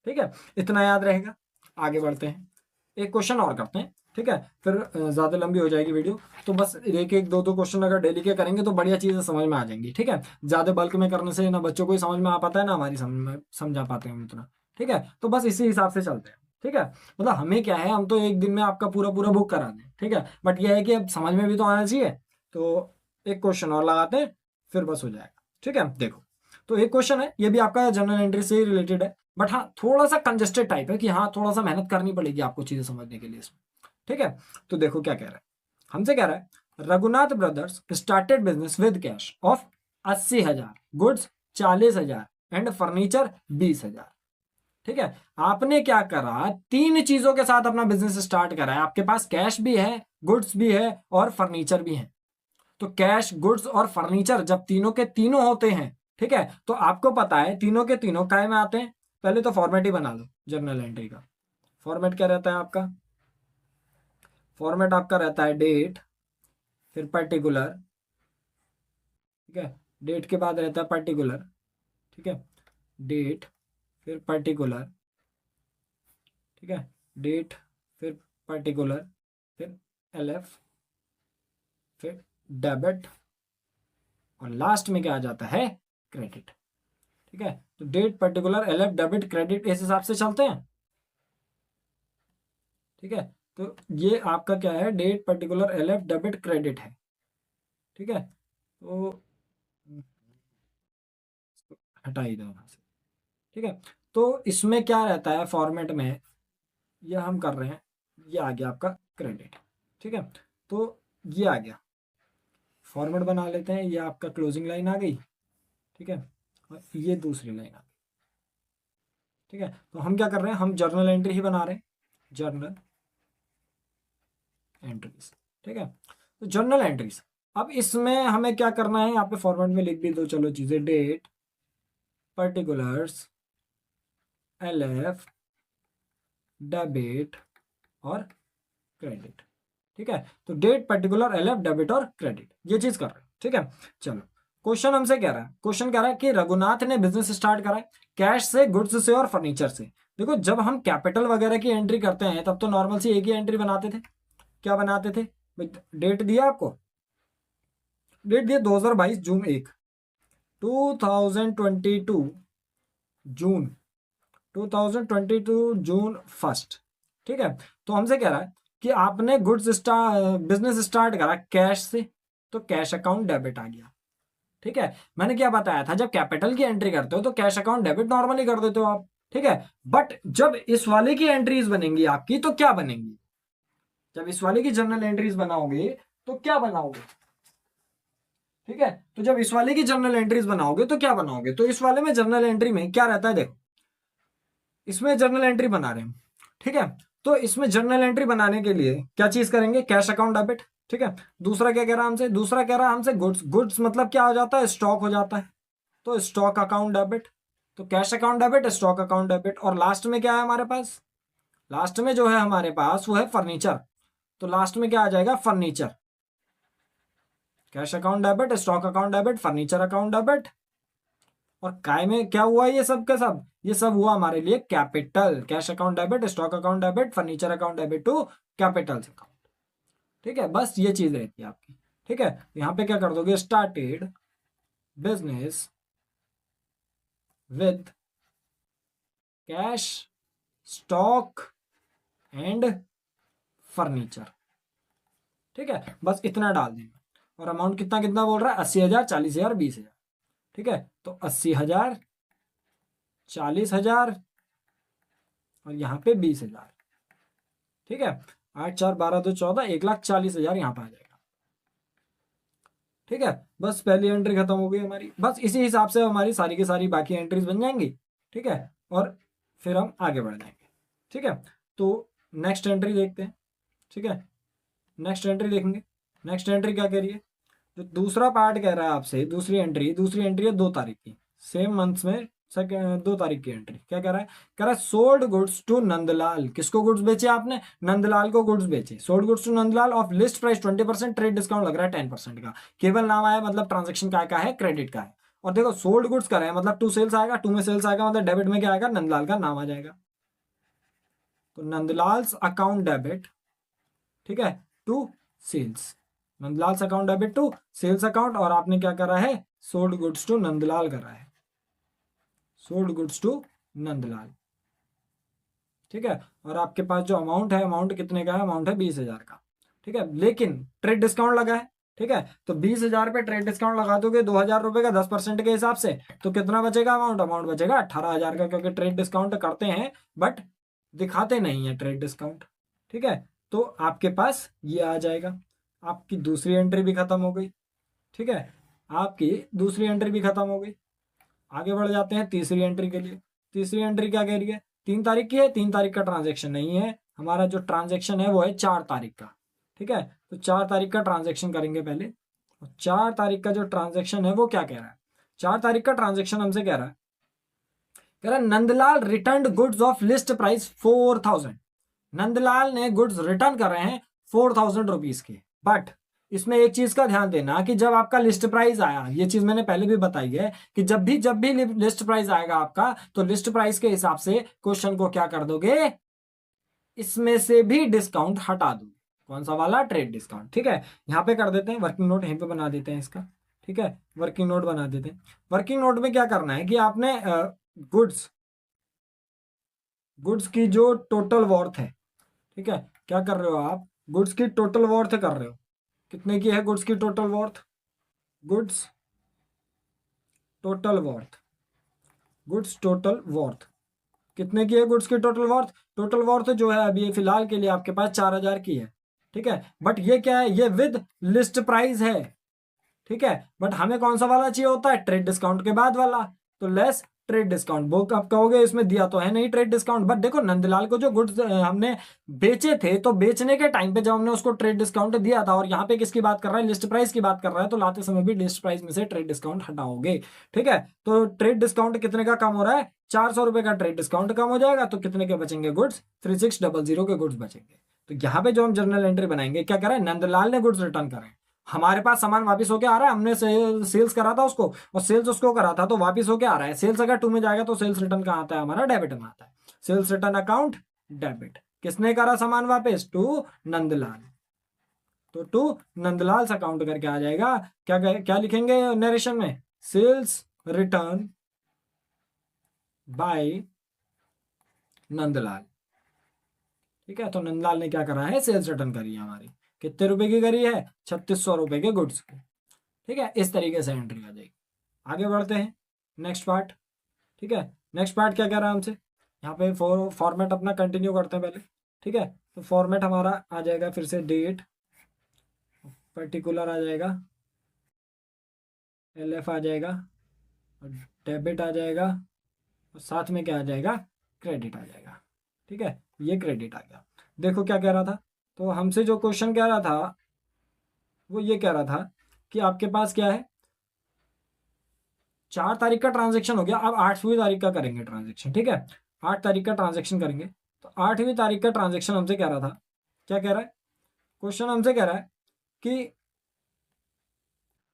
ठीक है, इतना याद रहेगा। आगे बढ़ते हैं, एक क्वेश्चन और करते हैं, ठीक है, फिर ज्यादा लंबी हो जाएगी वीडियो। तो बस एक एक दो दो क्वेश्चन अगर डेली के करेंगे तो बढ़िया चीजें समझ में आ जाएंगी। ठीक है, ज्यादा बल्क में करने से ना बच्चों को ही समझ में आ पाता है ना हमारी समझ में समझा पाते हैं हम इतना। ठीक है, तो बस इसी हिसाब से चलते हैं। ठीक है, मतलब हमें क्या है, हम तो एक दिन में आपका पूरा पूरा बुक करा दें। ठीक है, बट यह है कि अब समझ में भी तो आना चाहिए, तो एक क्वेश्चन और लगाते हैं फिर बस हो जाएगा। ठीक है, देखो, तो एक क्वेश्चन है, ये भी आपका जनरल एंट्री से रिलेटेड है, बट हाँ थोड़ा सा कंजेस्टेड टाइप है कि हाँ थोड़ा सा मेहनत करनी पड़ेगी आपको चीजें समझने के लिए इसमें। ठीक है, तो देखो क्या कह रहा है, हमसे कह रहा है Raghunath brothers started business with cash of 80,000, goods 40,000 and furniture 20,000। ठीक है, आपने क्या करा, तीन चीजों के साथ अपना बिजनेस स्टार्ट करा है। आपके पास कैश भी है, गुड्स भी है और फर्नीचर भी है। तो कैश, गुड्स और फर्नीचर जब तीनों के तीनों होते हैं, ठीक है, तो आपको पता है तीनों के तीनों काय में आते हैं। पहले तो फॉर्मेट ही बना लो जर्नल एंट्री का। फॉर्मेट क्या रहता है आपका, फॉर्मेट आपका रहता है डेट, फिर पर्टिकुलर, ठीक है, डेट के बाद रहता है पर्टिकुलर, ठीक है, डेट फिर पर्टिकुलर, ठीक है, डेट फिर पर्टिकुलर, फिर एलएफ, फिर डेबिट और लास्ट में क्या आ जाता है, क्रेडिट। ठीक है, तो date particular LF debit credit इस हिसाब से चलते हैं। ठीक है, तो ये आपका क्या है, date particular LF debit credit है। ठीक है, तो हटा ही दो वहां से। ठीक है, तो इसमें क्या रहता है फॉर्मेट में, ये हम कर रहे हैं, ये आ गया आपका क्रेडिट। ठीक है, तो ये आ गया, फॉर्मेट बना लेते हैं, ये आपका क्लोजिंग लाइन आ गई। ठीक है, और ये दूसरी लाइन आ गई। ठीक है, तो हम क्या कर रहे हैं, हम जर्नल एंट्री ही बना रहे हैं, जर्नल एंट्रीज। ठीक है, तो जर्नल एंट्रीज, अब इसमें हमें क्या करना है, यहाँ पे फॉर्मेट में लिख भी दो चलो चीजें, डेट पर्टिकुलर्स एलएफ डेबिट और क्रेडिट। ठीक है, तो डेट पर्टिकुलर एलएफ डेबिट और क्रेडिट, ये चीज कर रहे हैं। ठीक है, चलो क्वेश्चन हमसे कह रहा है, क्वेश्चन कह रहा है कि रघुनाथ ने बिजनेस स्टार्ट करा है कैश से, गुड्स से और फर्नीचर से। देखो जब हम कैपिटल वगैरह की एंट्री करते हैं तब तो नॉर्मल सी एक ही एंट्री बनाते थे। क्या बनाते थे, डेट दिया आपको, डेट दिया 2022 जून 1, 2022 जून, 2022 जून 1। ठीक है, तो हमसे कह रहा है कि आपने बिजनेस स्टार्ट करा कैश से, तो कैश अकाउंट डेबिट आ गया। ठीक है, मैंने क्या बताया था, जब कैपिटल की एंट्री करते हो तो कैश अकाउंट डेबिट नॉर्मली कर देते हो आप। ठीक है, बट जब इस वाले की एंट्रीज बनेंगी आपकी तो क्या बनेंगी, जब इस वाले की जर्नल एंट्रीज बनाओगे तो क्या बनाओगे। ठीक है, तो जब इस वाले की जर्नल एंट्रीज बनाओगे तो क्या बनाओगे, तो इस वाले में जर्नल एंट्री में क्या रहता है, देखो इसमें जर्नल एंट्री बना रहे हैं, ठीक है। तो इसमें जर्नल एंट्री बनाने के लिए क्या चीज करेंगे, कैश अकाउंट डेबिट, ठीक है। दूसरा क्या कह रहा है हमसे, दूसरा कह रहा है हमसे गुड्स, गुड्स मतलब क्या हो जाता है, स्टॉक हो जाता है, तो स्टॉक अकाउंट डेबिट। तो cash account debit, stock account debit, और लास्ट में क्या है हमारे पास, लास्ट में जो है हमारे पास वो है फर्नीचर। तो लास्ट में क्या आ जाएगा, furniture. Cash account debit, stock account debit, furniture account debit. और काय में क्या हुआ, ये सब का सब, ये सब हुआ हमारे लिए capital. Cash account debit, stock account debit, furniture account debit to capital account, ठीक है। बस ये चीज रहती है आपकी, ठीक है। यहाँ पे क्या कर दोगे, started business with cash, stock and furniture, ठीक है। बस इतना डाल देना। और अमाउंट कितना कितना बोल रहा है, 80,000, 40,000, 20,000, ठीक है। तो 80,000, 40,000 और यहाँ पे 20,000, ठीक है। 8 4 12 2 14, 1,40,000 यहाँ पे आ जाएगा, ठीक है। बस पहली एंट्री खत्म हो गई हमारी। बस इसी हिसाब से हमारी सारी की सारी बाकी एंट्रीज बन जाएंगी, ठीक है। और फिर हम आगे बढ़ जाएंगे, ठीक है। तो नेक्स्ट एंट्री देखते हैं, ठीक है। नेक्स्ट एंट्री देखेंगे। नेक्स्ट एंट्री क्या कह रही है, जो दूसरा पार्ट कह रहा है आपसे, दूसरी एंट्री है 2 तारीख की, सेम मंथ्स में 2 तारीख की एंट्री। क्या कह रहा है, कह रहा है सोल्ड गुड्स टू नंदलाल। किसको गुड्स बेचे आपने, नंदलाल को गुड्स बेचे। Sold goods to Nandlal of list price 20%, trade discount लग रहा है 10% का। केवल नाम आया मतलब ट्रांजेक्शन का है, क्रेडिट का है। और देखो सोल्ड गुड्स कर रहे हैं मतलब टू सेल्स आएगा, टू में सेल्स आएगा मतलब डेबिट में क्या आएगा, नंदलाल का नाम आ जाएगा। तो नंदलाल अकाउंट डेबिट, ठीक है, to sales. Nandlal account debit to sales account, और आपने क्या करा है, सोल्ड गुड्स टू नंदलाल करा है, सोल्ड गुड्स टू नंदलाल, ठीक है। और आपके पास जो अमाउंट है, अमाउंट कितने का है, अमाउंट है 20,000 का, ठीक है। लेकिन ट्रेड डिस्काउंट लगा है, ठीक है। तो 20,000 पे ट्रेड डिस्काउंट लगा दोगे 2,000 रुपए का 10% के हिसाब से, तो कितना बचेगा अमाउंट, अमाउंट बचेगा 18,000 का, क्योंकि ट्रेड डिस्काउंट करते हैं बट दिखाते नहीं है ट्रेड डिस्काउंट, ठीक है। तो आपके पास ये आ जाएगा। आपकी दूसरी एंट्री भी खत्म हो गई, ठीक है। आपकी दूसरी एंट्री भी खत्म हो गई। आगे बढ़ जाते हैं तीसरी एंट्री के लिए। तीसरी एंट्री क्या कह रही है, 3 तारीख की है। 3 तारीख का ट्रांजेक्शन नहीं है हमारा, जो ट्रांजेक्शन है वो है 4 तारीख का, ठीक है। तो 4 तारीख का ट्रांजेक्शन करेंगे पहले। 4 तारीख का जो ट्रांजेक्शन है वो क्या कह रहा है, 4 तारीख का ट्रांजेक्शन हमसे कह रहा है Nandlal return goods of list price 4,000। Nandlal ने गुड्स रिटर्न कर रहे हैं 4,000 रुपीज के। बट इसमें एक चीज का ध्यान देना कि जब आपका लिस्ट प्राइस आया, ये चीज मैंने पहले भी बताई है कि जब भी लिस्ट प्राइस आएगा आपका, तो लिस्ट प्राइस के हिसाब से क्वेश्चन को क्या कर दोगे, इसमें से भी डिस्काउंट हटा दोगे। कौन सा वाला, ट्रेड डिस्काउंट, ठीक है। यहाँ पे कर देते हैं वर्किंग नोट, यहीं पे बना देते हैं इसका, ठीक है। वर्किंग नोट बना देते हैं। वर्किंग नोट में क्या करना है कि आपने गुड्स गुड्स की जो टोटल वॉर्थ है, ठीक है, क्या कर रहे हो आप, गुड्स की टोटल वॉर्थ कर रहे हो। कितने की है गुड्स की total worth, goods total worth, goods total worth कितने की है, गुड्स की टोटल वॉर्थ, टोटल वॉर्थ जो है अभी फिलहाल के लिए आपके पास 4,000 की है, ठीक है। बट ये क्या है, ये विद लिस्ट प्राइस है, ठीक है। बट हमें कौन सा वाला चाहिए होता है, ट्रेड डिस्काउंट के बाद वाला। तो लेस ट्रेड डिस्काउंट, वो आप कहोगे इसमें दिया तो है नहीं ट्रेड डिस्काउंट, बट देखो नंदलाल को जो गुड्स हमने बेचे थे, तो बेचने के टाइम पे जब हमने उसको ट्रेड डिस्काउंट दिया था, और यहाँ पे किसकी बात कर रहा है, लिस्ट प्राइस की बात कर रहा है, तो लाते समय भी लिस्ट प्राइस में से ट्रेड डिस्काउंट हटाओगे, ठीक है। तो ट्रेड डिस्काउंट कितने का कम हो रहा है, 400 रुपए का ट्रेड डिस्काउंट कम हो जाएगा, तो कितने के बचेंगे गुड्स, 3600 के गुड्स बचेंगे। तो यहाँ पे जो हम जर्नल एंट्री बनाएंगे, क्या कर रहे हैं, नंदलाल ने गुड्स रिटर्न करे, हमारे पास सामान वापस होके आ रहा है, हमने सेल्स करा था उसको, और सेल्स उसको करा था, तो वापस होके आ रहा है। सेल्स अगर टू में जाएगा तो सेल्स रिटर्न कहाँ आता है, हमारा डेबिट में आता है। सेल्स रिटर्न अकाउंट डेबिट, किसने करा सामान वापस, टू नंदलाल। तो टू नंदलाल अकाउंट करके आ जाएगा। क्या क्या लिखेंगे नरेशन में, सेल्स रिटर्न बाय नंदलाल, ठीक है। तो नंदलाल ने क्या करा है, सेल्स रिटर्न करी है हमारी। कितने रुपए की करी है, 3600 रुपए के गुड्स की, ठीक है। इस तरीके से एंट्री आ जाएगी। आगे बढ़ते हैं नेक्स्ट पार्ट, ठीक है। नेक्स्ट पार्ट क्या कह रहा है हमसे, यहाँ पे फॉर्मेट अपना कंटिन्यू करते हैं पहले, ठीक है। तो फॉर्मेट हमारा आ जाएगा फिर से, डेट पर्टिकुलर आ जाएगा, LF आ जाएगा, और डेबिट आ जाएगा, और साथ में क्या आ जाएगा, क्रेडिट आ जाएगा। ठीक है, ये क्रेडिट आ गया। देखो क्या कह रहा था, तो हमसे जो क्वेश्चन कह रहा था वो ये कह रहा था कि आपके पास क्या है, 4 तारीख का ट्रांजेक्शन हो गया, अब 8वीं तारीख का करेंगे ट्रांजेक्शन। ठीक है, 8 तारीख का ट्रांजेक्शन करेंगे। तो 8वीं तारीख का ट्रांजेक्शन हमसे कह रहा था, क्या कह रहा है क्वेश्चन, हमसे कह रहा है कि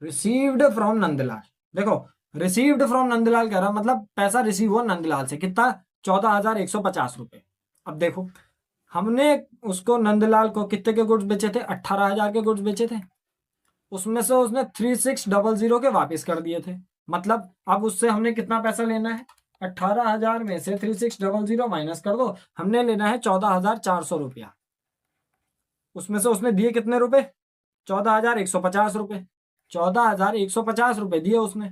रिसीव्ड फ्रॉम नंदलाल। देखो, रिसीव्ड फ्रॉम नंदलाल कह रहा, मतलब पैसा रिसीव हुआ नंदलाल से, कितना, 14,150 रुपये। अब देखो, हमने उसको नंदलाल को कितने के गुड्स बेचे थे, 18,000 के गुड्स बेचे थे, उसमें से उसने 3600 के वापस कर दिए थे। मतलब अब उससे हमने कितना पैसा लेना है, 18,000 में से 3600 माइनस कर दो, हमने लेना है 14,400 रुपया। उसमें से उसने दिए कितने रुपए, 14,150 रुपये। 14,150 रुपये दिए उसने।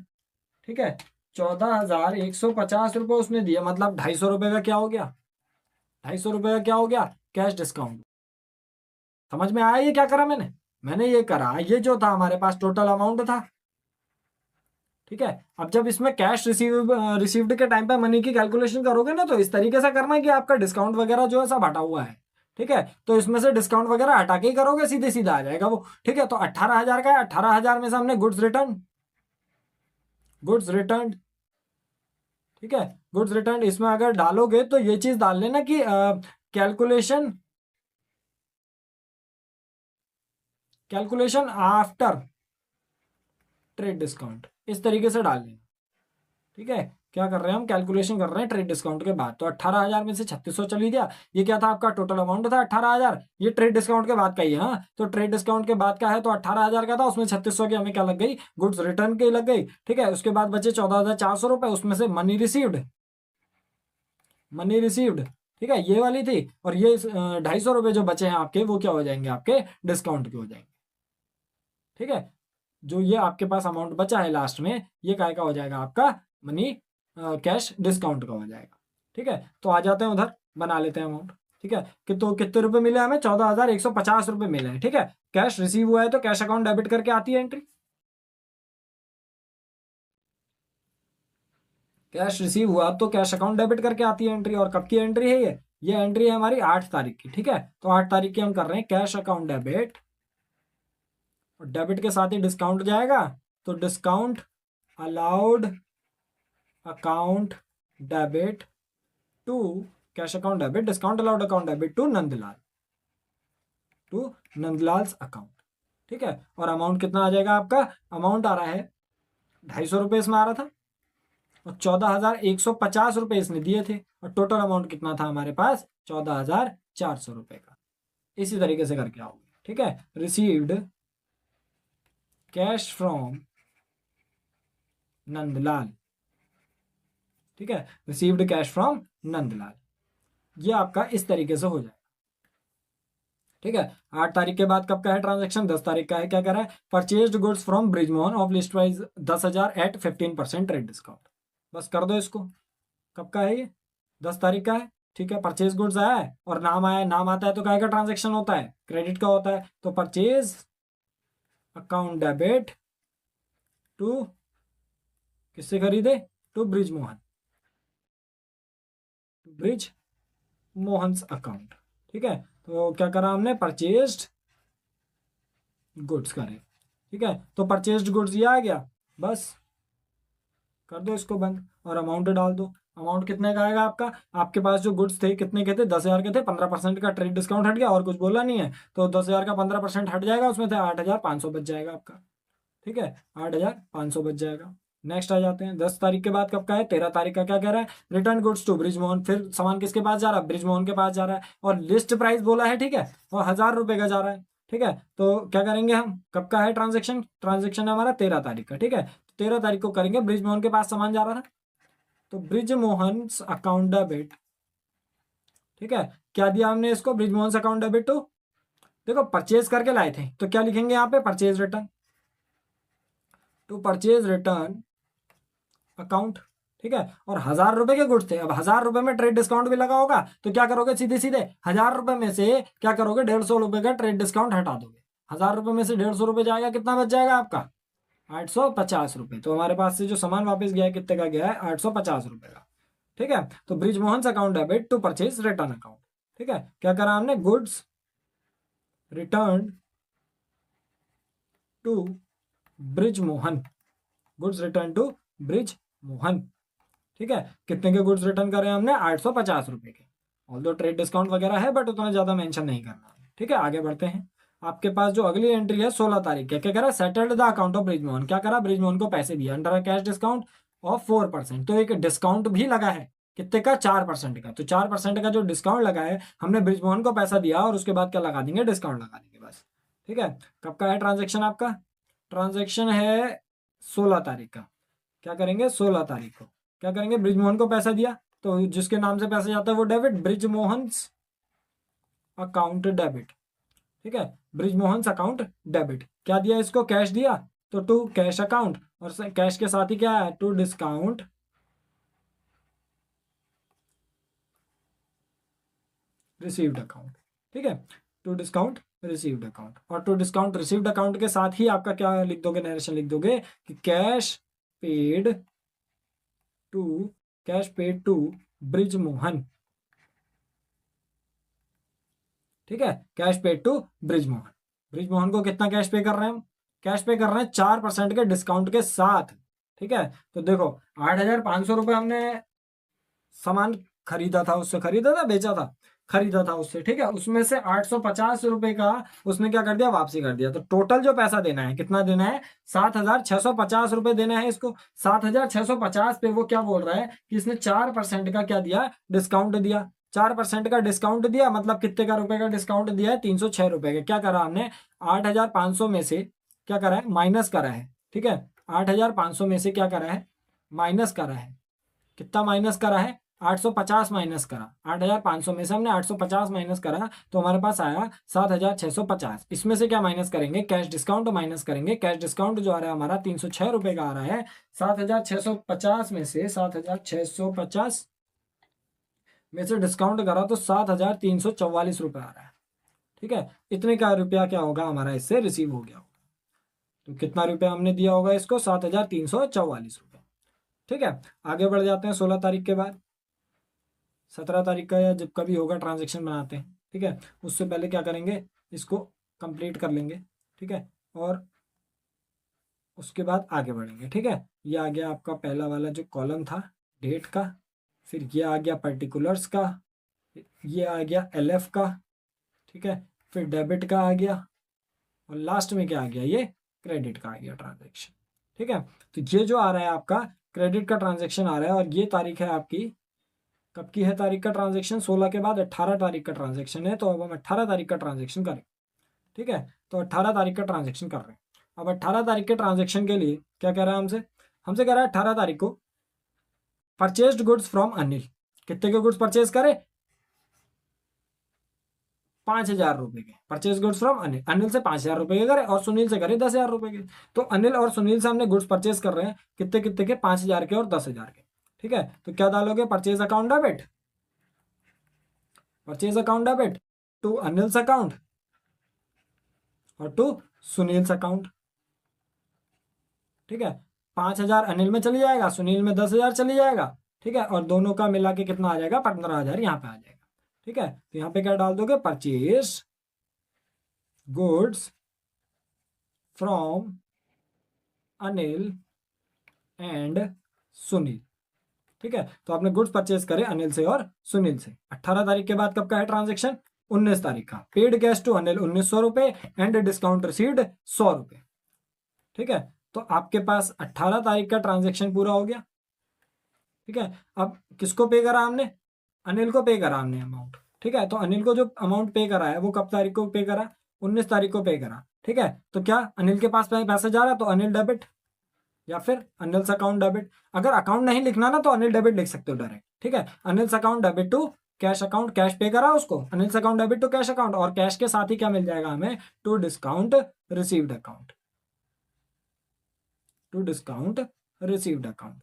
ठीक है, 14,150 रुपये उसने दिए, मतलब 250 रुपये का क्या हो गया, 250 रुपये का क्या हो गया, कैश डिस्काउंट। समझ में आया ये क्या करा मैंने, मैंने ये करा, ये जो था हमारे पास टोटल अमाउंट था। ठीक है, अब जब इसमें कैश रिसीव्ड के टाइम पे मनी की कैलकुलेशन करोगे ना, तो इस तरीके से करना है कि आपका डिस्काउंट वगैरह जो है सब हटा हुआ है। ठीक है, तो इसमें से डिस्काउंट वगैरह हटा के ही करोगे, सीधे सीधा आ जाएगा वो। ठीक है, तो 18,000 का है, 18,000 में से हमने गुड्स रिटर्न, गुड्स रिटर्न। ठीक है, गुड्स रिटर्न इसमें अगर डालोगे तो ये चीज डाल लेना कि calculation, calculation after trade discount, इस तरीके से डाल लेना। ठीक है, क्या कर रहे हैं हम, कैलकुलेशन कर रहे हैं ट्रेड डिस्काउंट के बाद। तो 18,000 में से 3600 चली गया, ये क्या था आपका टोटल अमाउंट था 18,000, ये ट्रेड डिस्काउंट के बाद का ही है। हाँ, तो ट्रेड डिस्काउंट के बाद का है, तो 18,000 का था, उसमें 3600 की हमें क्या लग गई, गुड्स रिटर्न की लग गई। ठीक है, उसके बाद बचे 14,400 रुपए, उसमें से मनी रिसीव्ड, मनी रिसीव्ड। ठीक है, ये वाली थी, और ये 250 रुपये जो बचे हैं आपके, वो क्या हो जाएंगे, आपके डिस्काउंट के हो जाएंगे। ठीक है, जो ये आपके पास अमाउंट बचा है लास्ट में, ये काय का हो जाएगा, आपका मनी कैश डिस्काउंट का हो जाएगा। ठीक है, तो आ जाते हैं उधर, बना लेते हैं अमाउंट। ठीक है, कि तो कितने रुपए मिले हमें, 14,150 रुपये मिले हैं। ठीक है, कैश रिसीव हुआ है तो कैश अकाउंट डेबिट करके आती है एंट्री, कैश रिसीव हुआ तो कैश अकाउंट डेबिट करके आती है एंट्री। और कब की एंट्री है ये एंट्री है हमारी 8 तारीख की। ठीक है, तो 8 तारीख की हम कर रहे हैं कैश अकाउंट डेबिट, और डेबिट के साथ ही डिस्काउंट जाएगा, तो discount allowed account debit to cash account debit, discount allowed account debit to Nandlal, to Nandlal's account. ठीक है, और अमाउंट कितना आ जाएगा आपका, अमाउंट आ रहा है 250 रुपये इसमें आ रहा था, और 14,150 रुपये इसने दिए थे, और टोटल अमाउंट कितना था हमारे पास, 14,400 रुपये का। इसी तरीके से करके आओगे। ठीक है, रिसीव्ड कैश फ्रॉम नंदलाल। ठीक है, रिसीव्ड कैश फ्रॉम नंदलाल, ये आपका इस तरीके से हो जाए। ठीक है, 8 तारीख के बाद कब का है ट्रांजेक्शन, 10 तारीख का है। क्या कह रहा है, purchased goods from Brijmohan of list wise 10,000 at 15% trade discount. बस कर दो इसको, कब का है ये, 10 तारीख का है। ठीक है, परचेज गुड्स आया है और नाम आया है, नाम आता है तो काय का ट्रांजेक्शन होता है, क्रेडिट का होता है। तो परचेज अकाउंट डेबिट टू, किससे खरीदे, टू ब्रिजमोहन, ब्रिज मोहन्स अकाउंट। ठीक है, तो क्या करा हमने, परचेज्ड गुड्स करे। ठीक है, तो परचेज्ड गुड्स ये आ गया, बस कर दो इसको बंद, और अमाउंट डाल दो। अमाउंट कितने का आएगा आपका, आपके पास जो गुड्स थे कितने के थे, 10,000 के थे, 15% का ट्रेड डिस्काउंट हट गया, और कुछ बोला नहीं है, तो 10,000 का 15% हट जाएगा, उसमें थे 8,500 बच जाएगा आपका। ठीक है, 8,500 बच जाएगा। नेक्स्ट आ जाते हैं, 10 तारीख के बाद कब का है, 13 तारीख का। क्या कह रहा है, रिटर्न गुड्स टू ब्रिजमोहन, फिर सामान किसके पास जा रहा है, ब्रिजमोहन के पास जा रहा है, और लिस्ट प्राइस बोला है। ठीक है, और 1,000 रुपये का जा रहा है। ठीक है, तो क्या करेंगे हम, कब का है ट्रांजेक्शन, ट्रांजेक्शन है हमारा 13 तारीख का। ठीक है, 13 तारीख को करेंगे, ब्रिजमोहन के पास सामान जा रहा था, तो ब्रिजमोहन अकाउंट डेबिट। ठीक है, क्या दिया हमने इसको, ब्रिजमोहन अकाउंट डेबिट टू, देखो परचेज करके लाए थे, तो क्या लिखेंगे यहाँ पे, purchase return, to purchase return account. ठीक है, और 1,000 रुपए के गुड्स थे, अब 1,000 रुपए में ट्रेड डिस्काउंट भी लगा होगा, तो क्या करोगे, सीधे सीधे 1,000 रुपए में से क्या करोगे, 150 रुपए का ट्रेड डिस्काउंट हटा दोगे। 1,000 रुपए में से 150 रुपए जाएगा, कितना बच जाएगा आपका, 850 रुपये। तो हमारे पास से जो सामान वापस गया है, कितने का गया है, 850 रुपये का। ठीक है। तो Brij Mohan account debit to purchase return account. ठीक है, क्या करा हमने, goods return to Brij Mohan, goods return to Brij Mohan. ठीक है, कितने के गुड्स रिटर्न करे हमने, 850 रुपए के। ऑल्दो ट्रेड डिस्काउंट वगैरह है बट उतना ज्यादा मेंशन नहीं करना है। ठीक है, आगे बढ़ते हैं। आपके पास जो अगली एंट्री है 16 तारीख के, क्या करा, settled the account of Brijmohan. क्या करा, ब्रिजमोहन को पैसे दिया अंडर कैश डिस्काउंट ऑफ 4%। तो एक डिस्काउंट भी लगा है, कितने का, 4% का। तो 4% का जो डिस्काउंट लगा है, हमने ब्रिजमोहन को पैसा दिया और उसके बाद क्या लगा देंगे, डिस्काउंट लगा देंगे बस। ठीक है, कब का है ट्रांजेक्शन आपका, ट्रांजेक्शन है 16 तारीख का। क्या करेंगे, 16 तारीख को क्या करेंगे, ब्रिजमोहन को पैसा दिया, तो जिसके नाम से पैसा जाता है वो डेबिट, ब्रिजमोहन अकाउंट डेबिट। ठीक है, ब्रिजमोहन अकाउंट डेबिट। क्या दिया इसको, कैश दिया, तो टू कैश अकाउंट, और कैश के साथ ही क्या है, टू डिस्काउंट रिसीव्ड अकाउंट। ठीक है, टू डिस्काउंट रिसीव्ड अकाउंट, और टू डिस्काउंट रिसीव्ड अकाउंट के साथ ही आपका क्या लिख दोगे, नरेशन लिख दोगे कि cash paid to, cash paid to Brijmohan. ठीक है, cash paid to Brijmohan. Brijmohan को कितना कैश पे कर रहे हैं हम, कैश पे कर रहे हैं 4% के डिस्काउंट के साथ। ठीक है, तो देखो 8,500 रुपये हमने सामान खरीदा था, उससे खरीदा था, बेचा था, खरीदा था उससे। ठीक है, उसमें से 850 रुपये का उसने क्या कर दिया, वापसी कर दिया। तो टोटल जो पैसा देना है, कितना देना है, 7,650 रुपये देना है इसको। 7,650 पे वो क्या बोल रहा है कि इसने 4% का क्या दिया, डिस्काउंट दिया। 4% का डिस्काउंट दिया, मतलब कितने का रुपए का डिस्काउंट दिया है, 306 रुपए का। क्या करा हमने, 8,500 में से क्या करा है, माइनस करा है। ठीक है, 8,500 में से क्या करा है, माइनस करा है। कितना माइनस करा है, 850 माइनस करा। 8,500 में से हमने 850 माइनस करा, तो हमारे पास आया 7,650। इसमें से क्या माइनस करेंगे, कैश डिस्काउंट माइनस करेंगे। कैश डिस्काउंट जो आ रहा है हमारा 306 रुपए का आ रहा है। 7,650 में से 7,650 में से डिस्काउंट करा तो 7,344 रुपये आ रहा है। ठीक है, इतने का रुपया क्या होगा हमारा, इससे रिसीव हो गया होगा। तो कितना रुपया हमने दिया होगा इसको, 7,344 रुपये। ठीक है, आगे बढ़ जाते हैं 16 तारीख के बाद। 17 तारीख का या जब कभी होगा ट्रांजेक्शन बनाते हैं। ठीक है, उससे पहले क्या करेंगे, इसको कंप्लीट कर लेंगे। ठीक है, और उसके बाद आगे बढ़ेंगे। ठीक है, ये आ गया आपका पहला वाला जो कॉलम था डेट का, फिर ये आ गया पर्टिकुलर्स का, ये आ गया एलएफ का। ठीक है, फिर डेबिट का आ गया, और लास्ट में क्या आ गया, ये क्रेडिट का आ गया ट्रांजेक्शन। ठीक है, तो ये जो आ रहा है आपका क्रेडिट का ट्रांजेक्शन आ रहा है, और ये तारीख है आपकी, कब की है तारीख का ट्रांजेक्शन, 16 के बाद 18 तारीख का ट्रांजेक्शन है। तो अब हम 18 तारीख का ट्रांजेक्शन करें। ठीक है, तो 18 तारीख का ट्रांजेक्शन कर रहे हैं। अब 18 तारीख के ट्रांजेक्शन के लिए क्या कह रहा है हमसे, हमसे कह रहा है 18 तारीख को परचेज्ड गुड्स फ्रॉम अनिल। कितने के गुड्स परचेज करे, 5,000 रुपए के। Purchase goods from Anil, Anil से 5,000 रुपए के करे और सुनील से करे 10,000 रुपए के। तो अनिल और सुनील से हमने गुड्स परचेज कर रहे हैं, कितने कितने के, 5,000 के और 10,000 के। ठीक है, तो क्या डालोगे, purchase account debit, purchase account debit to Anil's account और टू सुनील्स अकाउंट। ठीक है, 5,000 अनिल में चली जाएगा, सुनील में 10,000 चली जाएगा। ठीक है, और दोनों का मिला के कितना आ जाएगा, 15,000 यहाँ पे आ जाएगा। ठीक है, तो यहाँ पे क्या डाल दोगे, purchase goods from Anil and Sunil. ठीक है, तो आपने गुड्स परचेज करे अनिल से और सुनील से। 18 तारीख के बाद कब का है ट्रांजेक्शन, 19 तारीख का। पेड कैश टू अनिल 1,900 रुपए एंड डिस्काउंट रिसीव्ड 100 रुपए। ठीक है, तो आपके पास 18 तारीख का ट्रांजेक्शन पूरा हो गया। ठीक है, अब किसको पे करा हमने, अनिल को पे करा हमने अमाउंट। ठीक है, तो अनिल को जो अमाउंट पे करा है वो कब तारीख को पे करा, 19 तारीख को पे करा। ठीक है, तो क्या अनिल के पास पैसा जा रहा है, तो अनिल डेबिट या फिर अनिल्स अकाउंट डेबिट। अगर अकाउंट नहीं लिखना ना तो अनिल डेबिट लिख सकते हो डायरेक्ट। ठीक है, Anil's account debit to cash account, cash पे करा उसको, Anil's account debit to cash account, और कैश के साथ ही क्या मिल जाएगा हमें, to discount received account, to discount received account,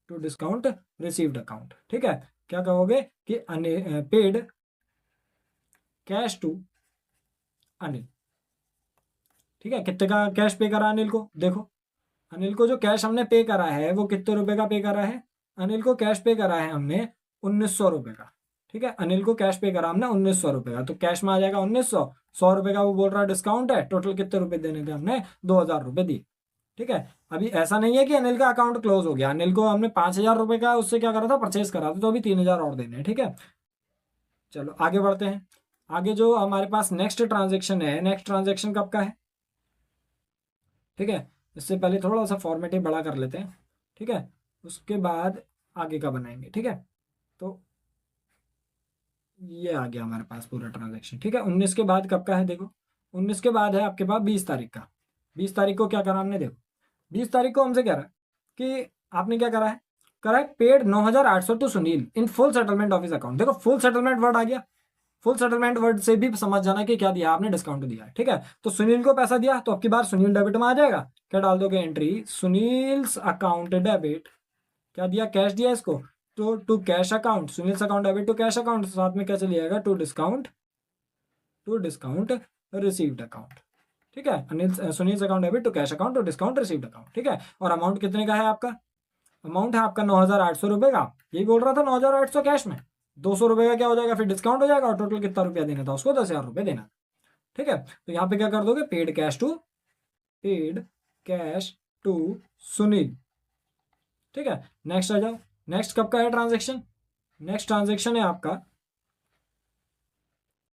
to discount received account. ठीक है, क्या कहोगे कि पेड कैश टू अनिल। ठीक है, कितने का कैश पे करा अनिल को, देखो अनिल को जो कैश हमने पे करा है वो कितने रुपए का पे करा है, अनिल को कैश पे करा है हमने 1900 रुपए का, ठीक है, अनिल को कैश पे करा हमने 1900 रुपए का, तो कैश में आ जाएगा 1900, 100 रुपए का वो बोल रहा है डिस्काउंट है, टोटल कितने रुपए देने थे हमने, 2000 रुपए दिए, ठीक है। अभी ऐसा नहीं है कि अनिल का अकाउंट क्लोज हो गया, अनिल को हमने 5000 रुपए का उससे क्या करा था, परचेज करा था, तो अभी 3000 और देने हैं, ठीक है। चलो आगे बढ़ते हैं। आगे जो हमारे पास नेक्स्ट ट्रांजेक्शन है, नेक्स्ट ट्रांजेक्शन कब का है, ठीक है। इससे पहले थोड़ा सा फॉर्मेटिव बड़ा कर लेते हैं, ठीक है, उसके बाद आगे का बनाएंगे, ठीक है। तो ये आ गया हमारे पास पूरा ट्रांजेक्शन, ठीक है। 19 के बाद कब का है, देखो 19 के बाद है आपके पास 20 तारीख का। 20 तारीख को क्या करा हमने, देखो 20 तारीख को हमसे कह रहा है कि आपने क्या करा है paid 9800 to Sunil in full settlement of his account. देखो फुल सेटलमेंट वर्ड आ गया, फुल सेटलमेंट वर्ड से भी समझ जाना कि क्या दिया आपने, डिस्काउंट दिया है, ठीक है। तो सुनील को पैसा दिया, तो अब की बार सुनील डेबिट में आ जाएगा, क्या डाल दोगे एंट्री, सुनील्स अकाउंट डेबिट, क्या दिया, कैश दिया इसको, तो to cash account, Sunil's account debit to cash account, साथ में क्या चले जाएगा, टू डिस्काउंट रिसीव्ड अकाउंट, ठीक है। Anil Sunil's account debit to cash account to discount received account, ठीक है। और अमाउंट कितने का है आपका, अमाउंट है आपका 9800 रुपए का, यही बोल रहा था 9800 कैश में, 200 रुपए का क्या हो जाएगा फिर डिस्काउंट हो जाएगा, और टोटल कितना रुपया देना था उसको, 10,000 रुपए देना, ठीक है। तो यहाँ पे क्या कर दोगे, पेड कैश टू सुनील, ठीक है। नेक्स्ट आ जाओ, नेक्स्ट कब का है ट्रांजेक्शन, नेक्स्ट ट्रांजेक्शन है आपका,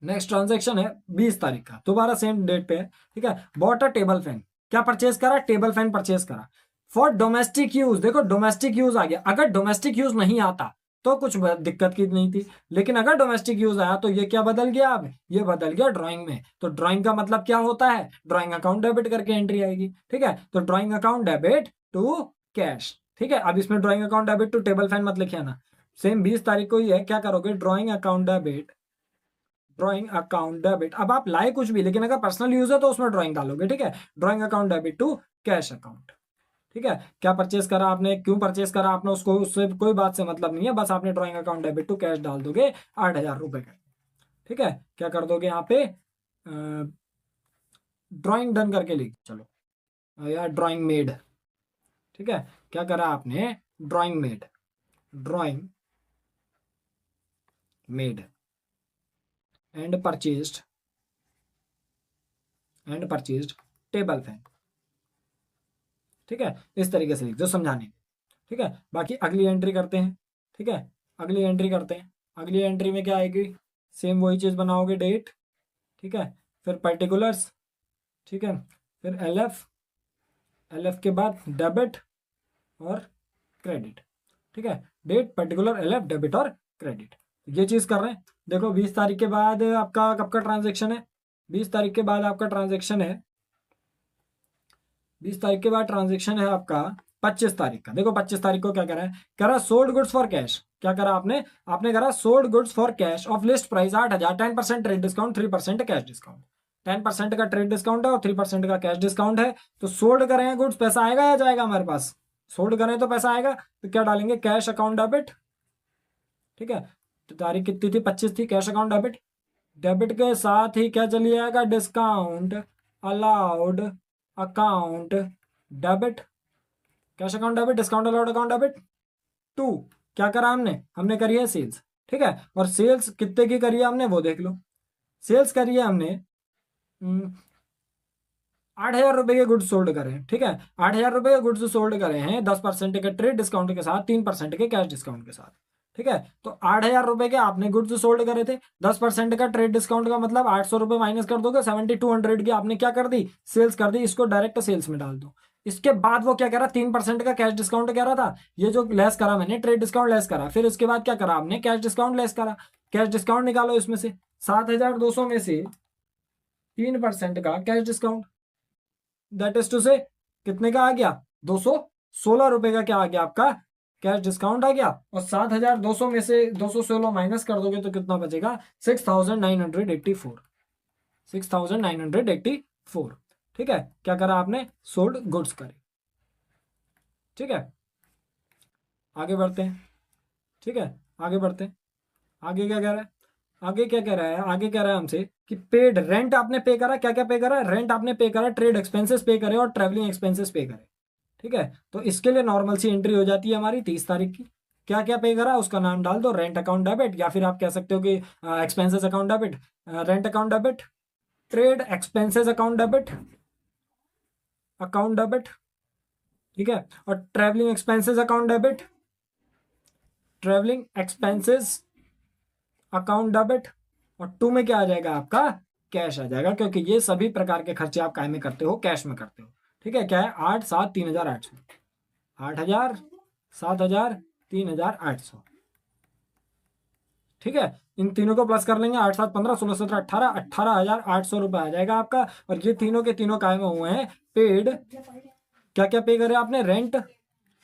नेक्स्ट ट्रांजेक्शन है 20 तारीख का, दोबारा सेम डेट पे है, ठीक है। बॉट अ टेबल फैन, क्या परचेज करा, टेबल फैन परचेज करा फॉर डोमेस्टिक यूज। देखो डोमेस्टिक यूज आ गया, अगर डोमेस्टिक यूज नहीं आता तो कुछ दिक्कत की नहीं थी, लेकिन अगर डोमेस्टिक यूज आया तो ये क्या बदल गया, अब ये बदल गया ड्राइंग में। तो ड्राइंग का मतलब क्या होता है, ड्राइंग अकाउंट डेबिट करके एंट्री आएगी, ठीक है। तो drawing account debit to cash, ठीक है। अब इसमें drawing account debit to table fan मत लिखिए ना, सेम 20 तारीख को ही है, क्या करोगे, ड्राइंग अकाउंट डेबिट, अब आप लाए कुछ भी, लेकिन अगर पर्सनल यूज है तो उसमें ड्राइंग डालोगे, ठीक है। Drawing account debit to cash account, ठीक है। क्या परचेस करा आपने, क्यों परचेस करा आपने, उसको उससे कोई बात से मतलब नहीं है, बस आपने drawing account debit to cash डाल दोगे 8,000 रुपए का, ठीक है। क्या कर दोगे यहाँ पे, ड्राइंग डन करके लिख चलो, या ड्राइंग मेड, ठीक है। क्या करा आपने, drawing made and purchased table fan, ठीक है। इस तरीके से लिख दो समझाने, ठीक है। बाकी अगली एंट्री करते हैं, ठीक है, अगली एंट्री करते हैं। अगली एंट्री में क्या आएगी, सेम वही चीज़ बनाओगे, डेट, ठीक है, फिर पर्टिकुलर्स, ठीक है, फिर एल एफ के बाद डेबिट और क्रेडिट, ठीक है। Date, particular, L F, debit और क्रेडिट, ये चीज़ कर रहे हैं। देखो 20 तारीख के बाद आपका कब का ट्रांजेक्शन है, 20 तारीख के बाद आपका ट्रांजेक्शन है, 20 तारीख के बाद ट्रांजेक्शन है आपका 25 तारीख का। देखो 25 तारीख को क्या करा है, करा सोल्ड गुड्स फॉर कैश, क्या करा आपने करा sold goods for cash of list price 8,000, 10% trade discount, 3% cash discount, 10% का ट्रेड डिस्काउंट है और 3% का कैश डिस्काउंट है। तो सोल्ड करें हैं गुड्स, पैसा आएगा या जाएगा हमारे पास, सोल्ड करें तो पैसा आएगा, तो क्या डालेंगे, कैश अकाउंट डेबिट, ठीक है। तो तारीख कितनी थी, 25 थी, कैश अकाउंट डेबिट, डेबिट के साथ ही क्या चली जाएगा, discount allowed account debit, cash account debit, discount allowed account debit to, क्या करा हमने करी है सेल्स, ठीक है। और सेल्स कितने की करी है हमने, वो देख लो, सेल्स करी है हमने 8,000 रुपए के गुड्स सोल्ड करे हैं, ठीक है। 8,000 रुपए के गुड्स सोल्ड करे हैं 10% के ट्रेड डिस्काउंट के साथ, 3% के कैश डिस्काउंट के साथ, ठीक है। तो 8,000 रुपए के आपने गुड्स सोल्ड करे थे, 10% का ट्रेड डिस्काउंट का मतलब 800 रुपए माइनस कर दोगे, 7,200 की आपने क्या कर दी, सेल्स कर दी, इसको डायरेक्ट सेल्स में डाल दो। इसके बाद वो क्या कह रहा, 3% का कैश डिस्काउंट कह रहा था, ये जो लेस करा मैंने, ट्रेड डिस्काउंट लेस करा, फिर इसके बाद क्या करा आपने, कैश डिस्काउंट लेस करा, कैश डिस्काउंट निकालो इसमें से, 7,200 में से 3% का cash discount, that is to से कितने का आ गया, 216 रुपए का क्या आ गया आपका, कैश डिस्काउंट आ गया। और 7,200 में से 216 माइनस कर दोगे तो कितना बचेगा, 6,984, ठीक है। क्या करा आपने, सोल्ड गुड्स करे, ठीक है। आगे बढ़ते हैं, ठीक है, आगे बढ़ते हैं। आगे क्या कह रहा है, आगे क्या कह रहा है, आगे कह रहा है हमसे कि पेड रेंट आपने पे करा, क्या क्या पे करा, रेंट आपने पे करा, ट्रेड एक्सपेंसेस पे करे और ट्रेवलिंग एक्सपेंसेस पे करे, ठीक है। तो इसके लिए नॉर्मल सी एंट्री हो जाती है हमारी 30 तारीख की, क्या क्या पे करा उसका नाम डाल दो, रेंट अकाउंट डेबिट, या फिर आप कह सकते हो कि expenses account debit, rent account debit, trade expenses account debit, ठीक है, और travelling expenses account debit, travelling expenses account debit, और टू में क्या आ जाएगा आपका, कैश आ जाएगा, क्योंकि ये सभी प्रकार के खर्चे आप काय में करते हो, कैश में करते हो। ठीक है, क्या है, 8,7,3,800, 8,000, 7,000, 3,800। ठीक है, इन तीनों को प्लस कर लेंगे, 8, 7, 15, 16, 17, 18, 18,800 रुपये आ जाएगा आपका। और ये तीनों के तीनों काय में हुए हैं, पेड, क्या क्या पे करे आपने, रेंट,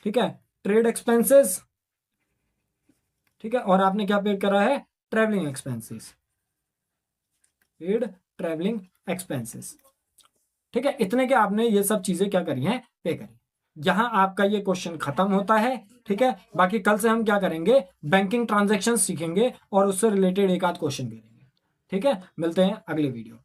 ठीक है, ट्रेड एक्सपेंसेस, ठीक है, और आपने क्या पे करा है, travelling expenses, paid travelling expenses. ठीक है, इतने के आपने ये सब चीजें क्या करी हैं, पे करी। यहां आपका ये क्वेश्चन खत्म होता है। ठीक है, बाकी कल से हम क्या करेंगे, बैंकिंग ट्रांजैक्शन सीखेंगे और उससे रिलेटेड एक आध क्वेश्चन करेंगे। ठीक है, मिलते हैं अगले वीडियो।